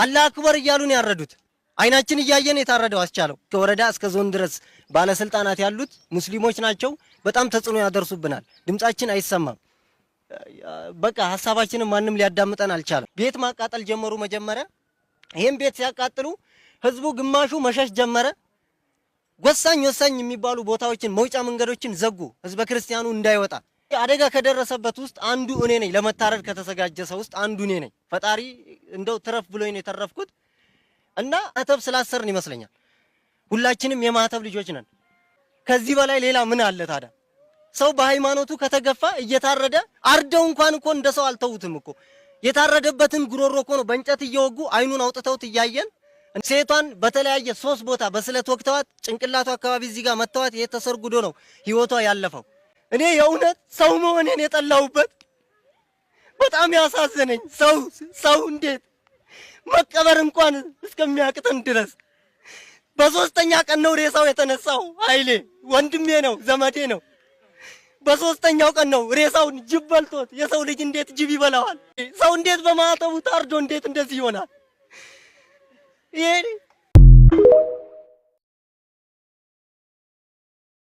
አላህ አክበር እያሉ ነው ያረዱት። አይናችን እያየን የታረደው አስቻለው ከወረዳ እስከ ዞን ድረስ ባለስልጣናት ያሉት ሙስሊሞች ናቸው። በጣም ተጽዕኖ ያደርሱብናል። ድምጻችን አይሰማም። በቃ ሐሳባችንን ማንም ሊያዳምጠን አልቻለም። ቤት ማቃጠል ጀመሩ። መጀመሪያ ይሄን ቤት ሲያቃጥሉ ህዝቡ ግማሹ መሸሽ ጀመረ። ወሳኝ የሚባሉ ቦታዎችን መውጫ መንገዶችን ዘጉ፣ ህዝበ ክርስቲያኑ እንዳይወጣ። አደጋ ከደረሰበት ውስጥ አንዱ እኔ ነኝ። ለመታረድ ከተዘጋጀ ሰው ውስጥ አንዱ እኔ ነኝ። ፈጣሪ እንደው ትረፍ ብሎኝ ነው የተረፍኩት እና ማህተብ ስላሰርን ይመስለኛል። ሁላችንም የማህተብ ልጆች ነን። ከዚህ በላይ ሌላ ምን አለ ታዲያ? ሰው በሃይማኖቱ ከተገፋ እየታረደ አርደው እንኳን እኮ እንደ ሰው አልተውትም እኮ የታረደበትን ጉሮሮ እኮ ነው በእንጨት እየወጉ አይኑን አውጥተውት እያየን። ሴቷን በተለያየ 3 ቦታ በስለት ወቅተዋት ጭንቅላቱ አካባቢ እዚህ ጋር መተዋት የተሰርጉዶ ነው ህይወቷ ያለፈው። እኔ የእውነት ሰው መሆኔን የጠላሁበት በጣም ያሳዘነኝ ሰው እንዴት መቀበር እንኳን እስከሚያቅተን ድረስ በ3ኛ ቀን ነው ሬሳው የተነሳው። ኃይሌ ወንድሜ ነው፣ ዘመዴ ነው። በ3ኛው ቀን ነው ሬሳውን ጅብ በልቶት። የሰው ልጅ እንዴት ጅብ ይበላዋል? ሰው እንዴት በማተቡ ታርዶ እንዴት እንደዚህ ይሆናል? ይሄ